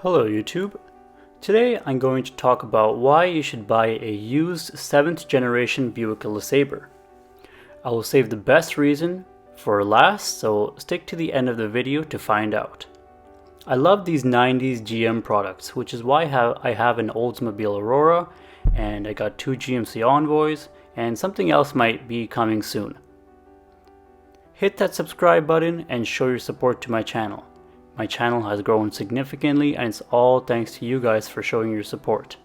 Hello YouTube. Today I'm going to talk about why you should buy a used 7th generation Buick LeSabre. I will save the best reason for last, so stick to the end of the video to find out. I love these 90s GM products, which is why I have an Oldsmobile Aurora, and I got 2 GMC Envoys, and something else might be coming soon. Hit that subscribe button and show your support to my channel. My channel has grown significantly and it's all thanks to you guys for showing your support.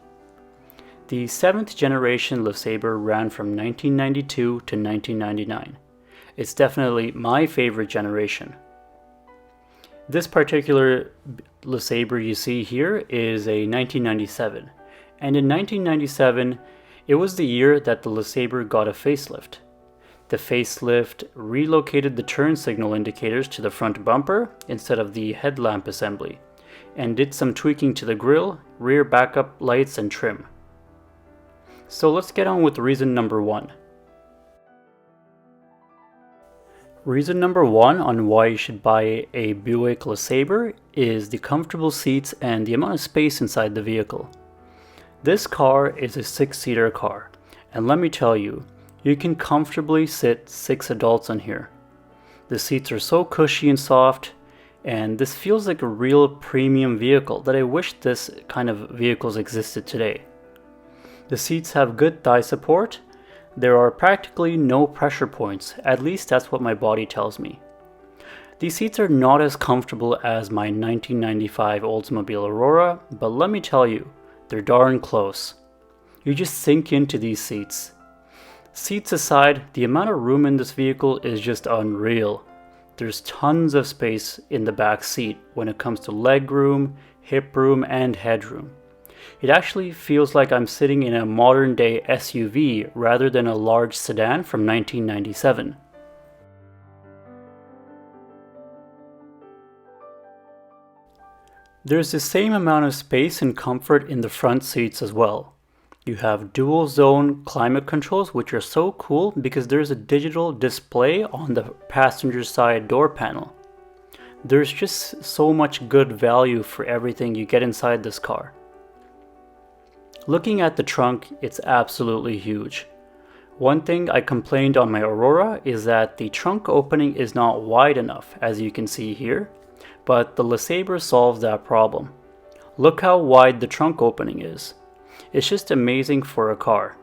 The 7th generation LeSabre ran from 1992 to 1999. It's definitely my favorite generation. This particular LeSabre you see here is a 1997, and in 1997 it was the year that the LeSabre got a facelift. The facelift relocated the turn signal indicators to the front bumper instead of the headlamp assembly, and did some tweaking to the grille, rear backup lights, and trim. So let's get on with reason number 1. Reason number 1 on why you should buy a Buick LeSabre is the comfortable seats and the amount of space inside the vehicle. This car is a 6-seater car, and let me tell you, you can comfortably sit 6 adults in here. The seats are so cushy and soft, and this feels like a real premium vehicle that I wish this kind of vehicles existed today. The seats have good thigh support. There are practically no pressure points, at least that's what my body tells me. These seats are not as comfortable as my 1995 Oldsmobile Aurora, but let me tell you, they're darn close. You just sink into these seats. Seats aside, the amount of room in this vehicle is just unreal. There's tons of space in the back seat when it comes to leg room, hip room, and headroom. It actually feels like I'm sitting in a modern day SUV rather than a large sedan from 1997. There's the same amount of space and comfort in the front seats as well. You have dual zone climate controls, which are so cool because there's a digital display on the passenger side door panel. There's just so much good value for everything you get inside this car. Looking at the trunk, it's absolutely huge. One thing I complained on my Aurora is that the trunk opening is not wide enough, as you can see here, but the LeSabre solves that problem. Look how wide the trunk opening is. It's just amazing for a car.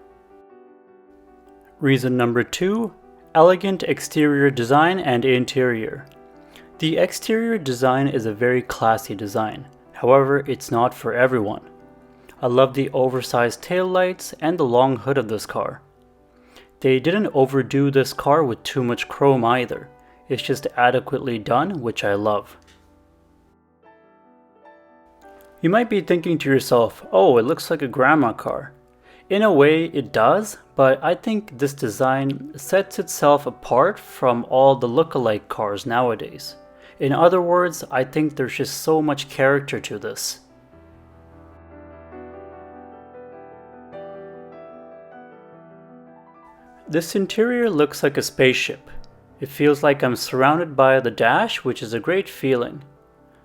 Reason number 2, elegant exterior design and interior. The exterior design is a very classy design. However, it's not for everyone. I love the oversized taillights and the long hood of this car. They didn't overdo this car with too much chrome either. It's just adequately done, which I love. You might be thinking to yourself, oh, it looks like a grandma car. In a way it does, but I think this design sets itself apart from all the look-alike cars nowadays. In other words, I think there's just so much character to this. This interior looks like a spaceship. It feels like I'm surrounded by the dash, which is a great feeling.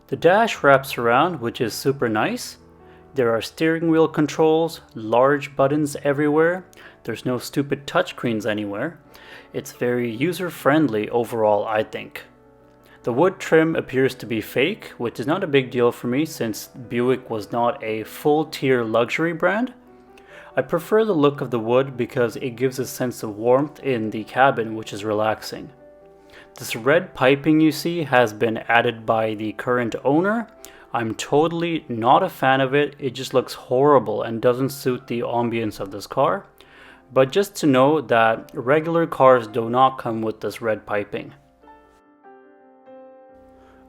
The dash wraps around, which is super nice. There are steering wheel controls, large buttons everywhere. There's no stupid touchscreens anywhere. It's very user-friendly overall, I think. The wood trim appears to be fake, which is not a big deal for me since Buick was not a full-tier luxury brand. I prefer the look of the wood because it gives a sense of warmth in the cabin, which is relaxing. This red piping you see has been added by the current owner. I'm totally not a fan of it. It just looks horrible and doesn't suit the ambience of this car. But just to know that regular cars do not come with this red piping.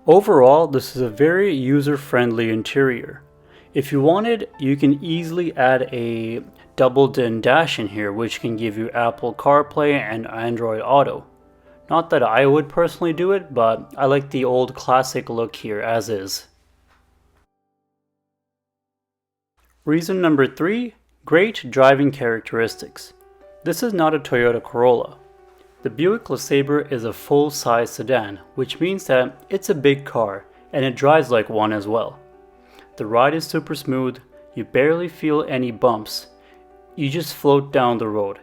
Overall, this is a very user-friendly interior. If you wanted, you can easily add a double-din dash in here, which can give you Apple CarPlay and Android Auto. Not that I would personally do it, but I like the old classic look here as is. Reason number 3, great driving characteristics. This is not a Toyota Corolla. The Buick LeSabre is a full-size sedan, which means that it's a big car, and it drives like one as well. The ride is super smooth, you barely feel any bumps, you just float down the road.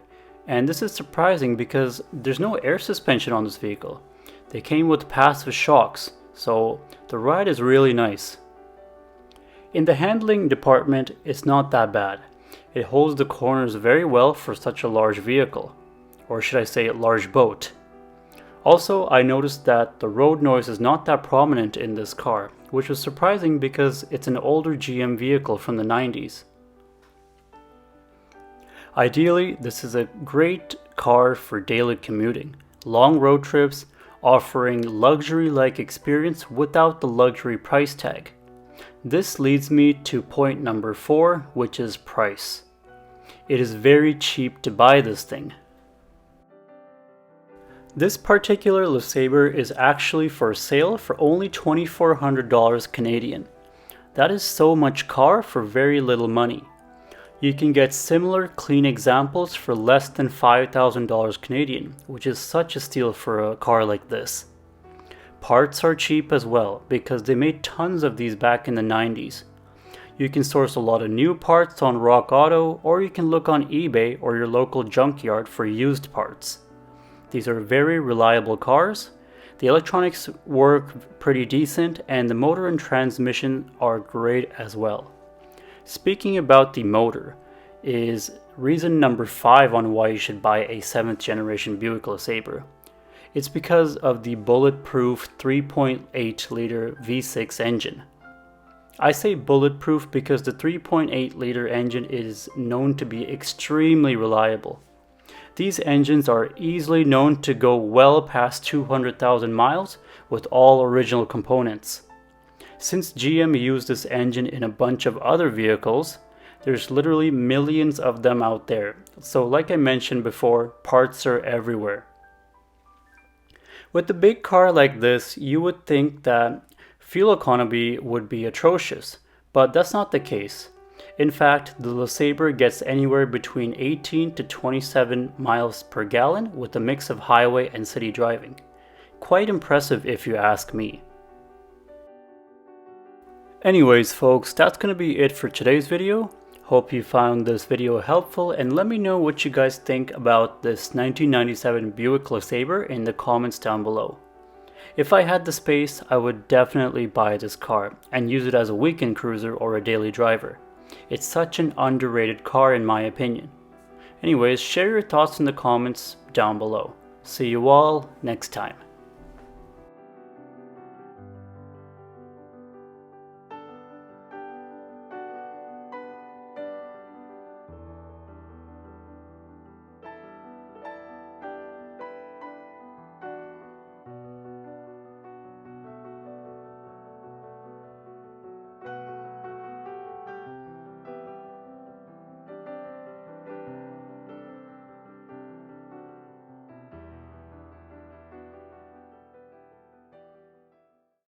And this is surprising because there's no air suspension on this vehicle. They came with passive shocks, so the ride is really nice. In the handling department, it's not that bad. It holds the corners very well for such a large vehicle, or should I say large boat. Also, I noticed that the road noise is not that prominent in this car, which was surprising because it's an older GM vehicle from the 90s. Ideally, this is a great car for daily commuting, long road trips, offering luxury-like experience without the luxury price tag. This leads me to point number 4, which is price. It is very cheap to buy this thing. This particular LeSabre is actually for sale for only $2,400 Canadian. That is so much car for very little money. You can get similar clean examples for less than $5,000 Canadian, which is such a steal for a car like this. Parts are cheap as well because they made tons of these back in the 90s. You can source a lot of new parts on Auxito, or you can look on eBay or your local junkyard for used parts. These are very reliable cars. The electronics work pretty decent and the motor and transmission are great as well. Speaking about the motor is reason number 5 on why you should buy a 7th generation Buick LeSabre. It's because of the bulletproof 3.8 liter V6 engine. I say bulletproof because the 3.8 liter engine is known to be extremely reliable. These engines are easily known to go well past 200,000 miles with all original components. Since GM used this engine in a bunch of other vehicles, there's literally millions of them out there. So like I mentioned before, parts are everywhere. With a big car like this, you would think that fuel economy would be atrocious, but that's not the case. In fact, the LeSabre gets anywhere between 18 to 27 miles per gallon with a mix of highway and city driving. Quite impressive if you ask me. Anyways folks, that's going to be it for today's video. Hope you found this video helpful and let me know what you guys think about this 1997 Buick LeSabre in the comments down below. If I had the space, I would definitely buy this car and use it as a weekend cruiser or a daily driver. It's such an underrated car in my opinion. Anyways, share your thoughts in the comments down below. See you all next time.